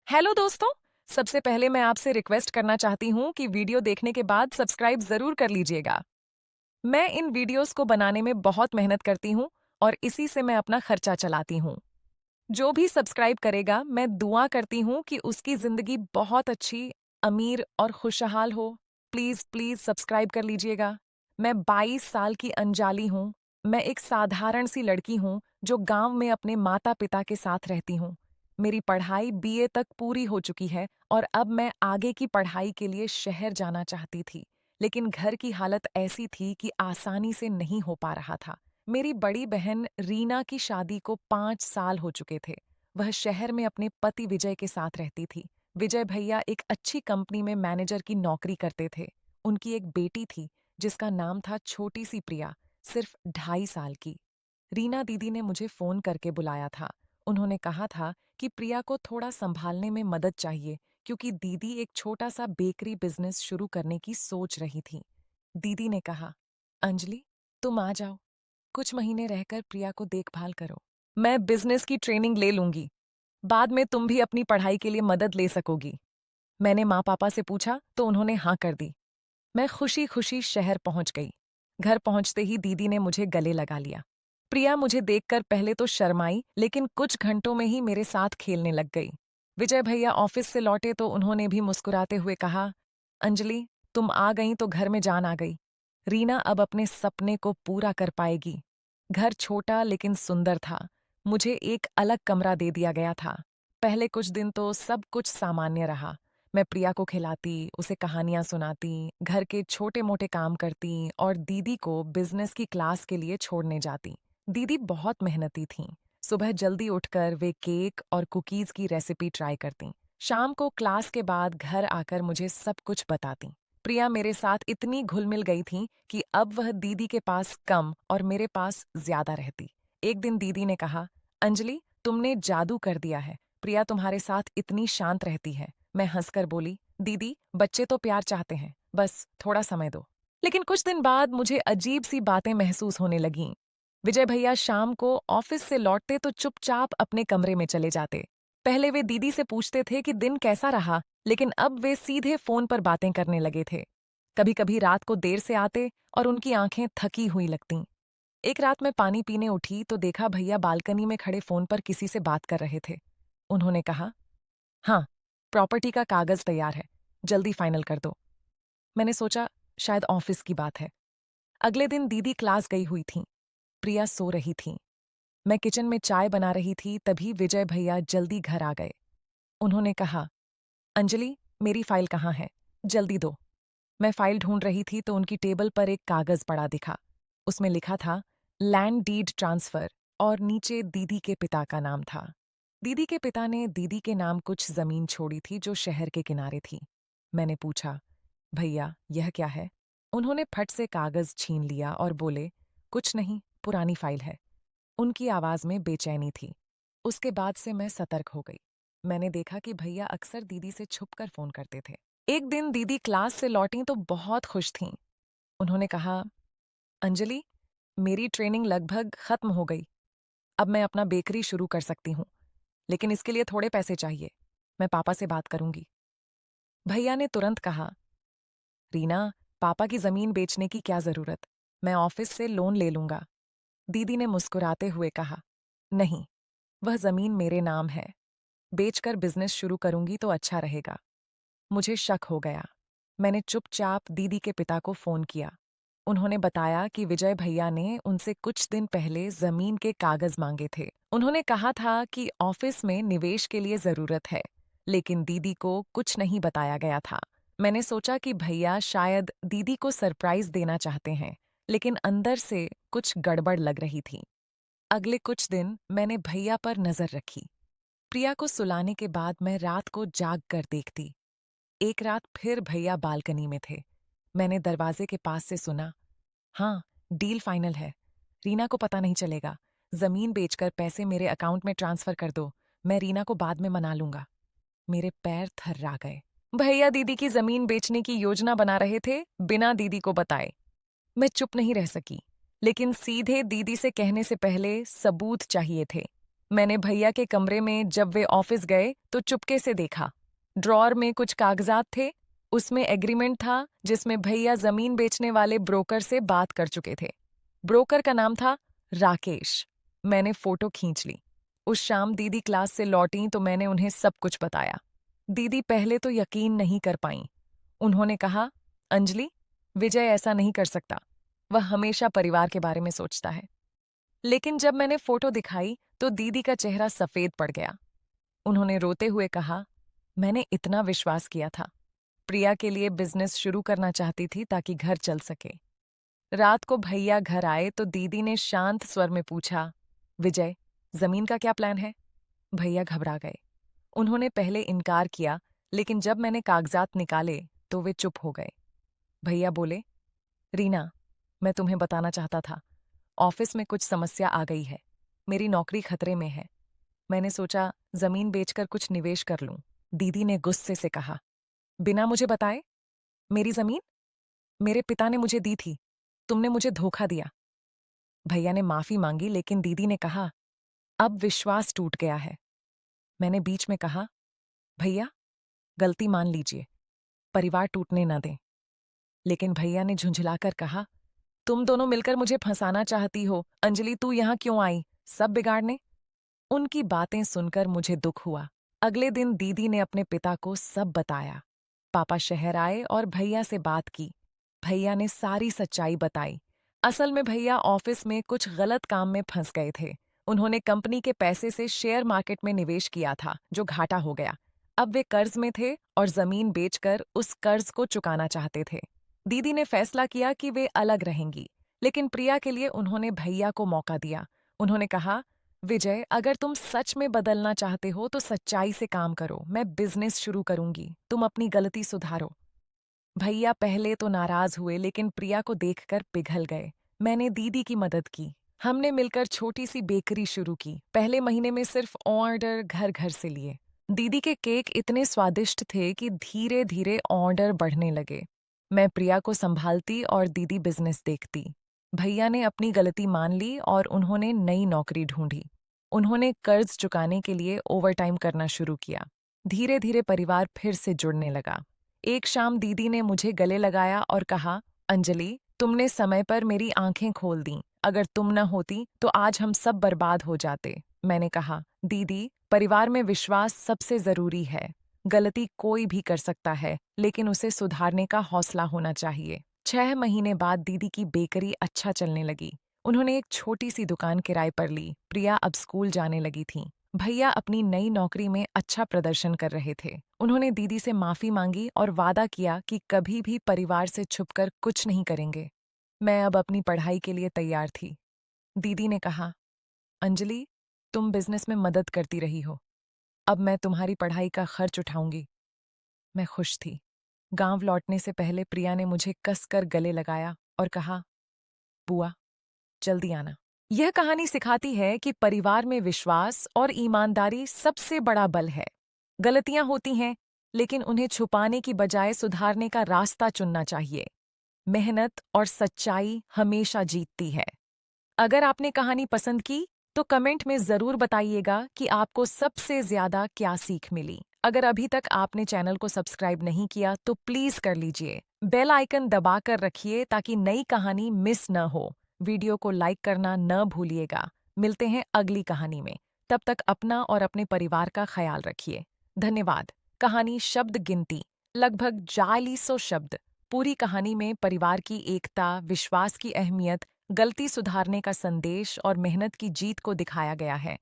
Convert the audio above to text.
Hello दोस्तों। सबसे पहले मैं आपसे रिक्वेस्ट करना चाहती हूँ कि वीडियो देखने के बाद सब्सक्राइब जरूर कर लीजिएगा। मैं इन वीडियोस को बनाने में बहुत मेहनत करती हूँ और इसी से मैं अपना खर्चा चलाती हूँ। जो भी सब्सक्राइब करेगा, मैं दुआ करती हूँ कि उसकी जिंदगी बहुत अच्छी, अमीर और खुशहाल हो। प्लीज प्लीज सब्सक्राइब कर लीजिएगा। मैं 22 साल की अंजाली हूँ। मैं एक साधारण सी लड़की हूँ जो गांव में अपने माता पिता के साथ रहती हूँ। मेरी पढ़ाई बीए तक पूरी हो चुकी है और अब मैं आगे की पढ़ाई के लिए शहर जाना चाहती थी, लेकिन घर की हालत ऐसी थी कि आसानी से नहीं हो पा रहा था। मेरी बड़ी बहन रीना की शादी को 5 साल हो चुके थे। वह शहर में अपने पति विजय के साथ रहती थी। विजय भैया एक अच्छी कंपनी में मैनेजर की नौकरी करते थे। उनकी एक बेटी थी जिसका नाम था छोटी सी प्रिया, सिर्फ 2.5 साल की। रीना दीदी ने मुझे फोन करके बुलाया था। उन्होंने कहा था कि प्रिया को थोड़ा संभालने में मदद चाहिए, क्योंकि दीदी एक छोटा सा बेकरी बिजनेस शुरू करने की सोच रही थी। दीदी ने कहा, अंजलि, तुम आ जाओ, कुछ महीने रहकर प्रिया को देखभाल करो। मैं बिजनेस की ट्रेनिंग ले लूंगी। बाद में तुम भी अपनी पढ़ाई के लिए मदद ले सकोगी। मैंने माँ पापा से पूछा तो उन्होंने हाँ कर दी। मैं खुशी खुशी शहर पहुंच गई। घर पहुंचते ही दीदी ने मुझे गले लगा लिया। प्रिया मुझे देखकर पहले तो शर्माई, लेकिन कुछ घंटों में ही मेरे साथ खेलने लग गई। विजय भैया ऑफिस से लौटे तो उन्होंने भी मुस्कुराते हुए कहा, अंजलि, तुम आ गई तो घर में जान आ गई। रीना अब अपने सपने को पूरा कर पाएगी। घर छोटा लेकिन सुंदर था। मुझे एक अलग कमरा दे दिया गया था। पहले कुछ दिन तो सब कुछ सामान्य रहा। मैं प्रिया को खिलाती, उसे कहानियां सुनाती, घर के छोटे मोटे काम करती और दीदी को बिजनेस की क्लास के लिए छोड़ने जाती। दीदी बहुत मेहनती थीं। सुबह जल्दी उठकर वे केक और कुकीज की रेसिपी ट्राई करतीं। शाम को क्लास के बाद घर आकर मुझे सब कुछ बतातीं। प्रिया मेरे साथ इतनी घुल मिल गई थी कि अब वह दीदी के पास कम और मेरे पास ज्यादा रहती। एक दिन दीदी ने कहा, अंजलि, तुमने जादू कर दिया है। प्रिया तुम्हारे साथ इतनी शांत रहती है। मैं हंसकर बोली, दीदी, बच्चे तो प्यार चाहते हैं, बस थोड़ा समय दो। लेकिन कुछ दिन बाद मुझे अजीब सी बातें महसूस होने लगीं। विजय भैया शाम को ऑफिस से लौटते तो चुपचाप अपने कमरे में चले जाते। पहले वे दीदी से पूछते थे कि दिन कैसा रहा, लेकिन अब वे सीधे फोन पर बातें करने लगे थे। कभी कभी रात को देर से आते और उनकी आंखें थकी हुई लगतीं। एक रात मैं पानी पीने उठी तो देखा भैया बालकनी में खड़े फोन पर किसी से बात कर रहे थे। उन्होंने कहा, हाँ, प्रॉपर्टी का कागज तैयार है, जल्दी फाइनल कर दो। मैंने सोचा शायद ऑफिस की बात है। अगले दिन दीदी क्लास गई हुई थीं। प्रिया सो रही थीं। मैं किचन में चाय बना रही थी, तभी विजय भैया जल्दी घर आ गए। उन्होंने कहा, अंजलि, मेरी फाइल कहाँ है, जल्दी दो। मैं फाइल ढूंढ रही थी तो उनकी टेबल पर एक कागज पड़ा दिखा। उसमें लिखा था लैंड डीड ट्रांसफर और नीचे दीदी के पिता का नाम था। दीदी के पिता ने दीदी के नाम कुछ जमीन छोड़ी थी जो शहर के किनारे थी। मैंने पूछा, भैया, यह क्या है? उन्होंने फट से कागज छीन लिया और बोले, कुछ नहीं, पुरानी फाइल है। उनकी आवाज में बेचैनी थी। उसके बाद से मैं सतर्क हो गई। मैंने देखा कि भैया अक्सर दीदी से छुपकर फोन करते थे। एक दिन दीदी क्लास से लौटीं तो बहुत खुश थीं। उन्होंने कहा, अंजलि, मेरी ट्रेनिंग लगभग खत्म हो गई। अब मैं अपना बेकरी शुरू कर सकती हूँ, लेकिन इसके लिए थोड़े पैसे चाहिए। मैं पापा से बात करूंगी। भैया ने तुरंत कहा, रीना, पापा की जमीन बेचने की क्या जरूरत? मैं ऑफिस से लोन ले लूंगा। दीदी ने मुस्कुराते हुए कहा, नहीं, वह जमीन मेरे नाम है। बेचकर बिजनेस शुरू करूंगी तो अच्छा रहेगा। मुझे शक हो गया। मैंने चुपचाप दीदी के पिता को फोन किया। उन्होंने बताया कि विजय भैया ने उनसे कुछ दिन पहले जमीन के कागज मांगे थे। उन्होंने कहा था कि ऑफिस में निवेश के लिए जरूरत है, लेकिन दीदी को कुछ नहीं बताया गया था। मैंने सोचा कि भैया शायद दीदी को सरप्राइज देना चाहते हैं, लेकिन अंदर से कुछ गड़बड़ लग रही थी। अगले कुछ दिन मैंने भैया पर नजर रखी। प्रिया को सुलाने के बाद मैं रात को जाग कर देखती। एक रात फिर भैया बालकनी में थे। मैंने दरवाजे के पास से सुना, हाँ, डील फाइनल है। रीना को पता नहीं चलेगा। जमीन बेचकर पैसे मेरे अकाउंट में ट्रांसफर कर दो। मैं रीना को बाद में मना लूंगा। मेरे पैर थर्रा गए। भैया दीदी की जमीन बेचने की योजना बना रहे थे, बिना दीदी को बताए। मैं चुप नहीं रह सकी, लेकिन सीधे दीदी से कहने से पहले सबूत चाहिए थे। मैंने भैया के कमरे में जब वे ऑफिस गए तो चुपके से देखा। ड्रॉअर में कुछ कागजात थे। उसमें एग्रीमेंट था जिसमें भैया जमीन बेचने वाले ब्रोकर से बात कर चुके थे। ब्रोकर का नाम था राकेश। मैंने फोटो खींच ली। उस शाम दीदी क्लास से लौटी तो मैंने उन्हें सब कुछ बताया। दीदी पहले तो यकीन नहीं कर पाईं। उन्होंने कहा, अंजलि, विजय ऐसा नहीं कर सकता। वह हमेशा परिवार के बारे में सोचता है। लेकिन जब मैंने फोटो दिखाई तो दीदी का चेहरा सफेद पड़ गया। उन्होंने रोते हुए कहा, मैंने इतना विश्वास किया था। प्रिया के लिए बिजनेस शुरू करना चाहती थी ताकि घर चल सके। रात को भैया घर आए तो दीदी ने शांत स्वर में पूछा, विजय, जमीन का क्या प्लान है? भैया घबरा गए। उन्होंने पहले इनकार किया, लेकिन जब मैंने कागजात निकाले तो वे चुप हो गए। भैया बोले, रीना, मैं तुम्हें बताना चाहता था। ऑफिस में कुछ समस्या आ गई है। मेरी नौकरी खतरे में है। मैंने सोचा जमीन बेचकर कुछ निवेश कर लूं। दीदी ने गुस्से से कहा, बिना मुझे बताए? मेरी जमीन? मेरे पिता ने मुझे दी थी। तुमने मुझे धोखा दिया। भैया ने माफी मांगी, लेकिन दीदी ने कहा, अब विश्वास टूट गया है। मैंने बीच में कहा, भैया, गलती मान लीजिए। परिवार टूटने न दें। लेकिन भैया ने झुंझलाकर कहा, तुम दोनों मिलकर मुझे फंसाना चाहती हो। अंजलि, तू यहां क्यों आई? सब बिगाड़ने? उनकी बातें सुनकर मुझे दुख हुआ। अगले दिन दीदी ने अपने पिता को सब बताया। पापा शहर आए और भैया से बात की। भैया ने सारी सच्चाई बताई। असल में भैया ऑफिस में कुछ गलत काम में फंस गए थे। उन्होंने कंपनी के पैसे से शेयर मार्केट में निवेश किया था, जो घाटा हो गया। अब वे कर्ज में थे और जमीन बेचकर उस कर्ज को चुकाना चाहते थे। दीदी ने फैसला किया कि वे अलग रहेंगी, लेकिन प्रिया के लिए उन्होंने भैया को मौका दिया। उन्होंने कहा, विजय, अगर तुम सच में बदलना चाहते हो तो सच्चाई से काम करो। मैं बिजनेस शुरू करूंगी, तुम अपनी गलती सुधारो। भैया पहले तो नाराज हुए, लेकिन प्रिया को देखकर पिघल गए। मैंने दीदी की मदद की। हमने मिलकर छोटी सी बेकरी शुरू की। पहले महीने में सिर्फ ऑर्डर घर घर से लिए। दीदी के केक इतने स्वादिष्ट थे कि धीरे धीरे ऑर्डर बढ़ने लगे। मैं प्रिया को संभालती और दीदी बिजनेस देखती। भैया ने अपनी गलती मान ली और उन्होंने नई नौकरी ढूंढी। उन्होंने कर्ज चुकाने के लिए ओवरटाइम करना शुरू किया। धीरे धीरे परिवार फिर से जुड़ने लगा। एक शाम दीदी ने मुझे गले लगाया और कहा, अंजलि, तुमने समय पर मेरी आंखें खोल दीं। अगर तुम न होती तो आज हम सब बर्बाद हो जाते। मैंने कहा, दीदी, परिवार में विश्वास सबसे जरूरी है। गलती कोई भी कर सकता है, लेकिन उसे सुधारने का हौसला होना चाहिए। 6 महीने बाद दीदी की बेकरी अच्छा चलने लगी। उन्होंने एक छोटी सी दुकान किराए पर ली। प्रिया अब स्कूल जाने लगी थीं। भैया अपनी नई नौकरी में अच्छा प्रदर्शन कर रहे थे। उन्होंने दीदी से माफी मांगी और वादा किया कि कभी भी परिवार से छुपकर कुछ नहीं करेंगे। मैं अब अपनी पढ़ाई के लिए तैयार थी। दीदी ने कहा, अंजलि, तुम बिजनेस में मदद करती रही हो। अब मैं तुम्हारी पढ़ाई का खर्च उठाऊंगी। मैं खुश थी। गांव लौटने से पहले प्रिया ने मुझे कसकर गले लगाया और कहा, बुआ, जल्दी आना। यह कहानी सिखाती है कि परिवार में विश्वास और ईमानदारी सबसे बड़ा बल है। गलतियां होती हैं, लेकिन उन्हें छुपाने की बजाय सुधारने का रास्ता चुनना चाहिए। मेहनत और सच्चाई हमेशा जीतती है। अगर आपने कहानी पसंद की तो कमेंट में जरूर बताइएगा कि आपको सबसे ज्यादा क्या सीख मिली। अगर अभी तक आपने चैनल को सब्सक्राइब नहीं किया तो प्लीज कर लीजिए। बेल आइकन दबाकर रखिए ताकि नई कहानी मिस न हो। वीडियो को लाइक करना न भूलिएगा। मिलते हैं अगली कहानी में। तब तक अपना और अपने परिवार का ख्याल रखिए। धन्यवाद। कहानी शब्द गिनती लगभग 40 शब्द। पूरी कहानी में परिवार की एकता, विश्वास की अहमियत, गलती सुधारने का संदेश और मेहनत की जीत को दिखाया गया है।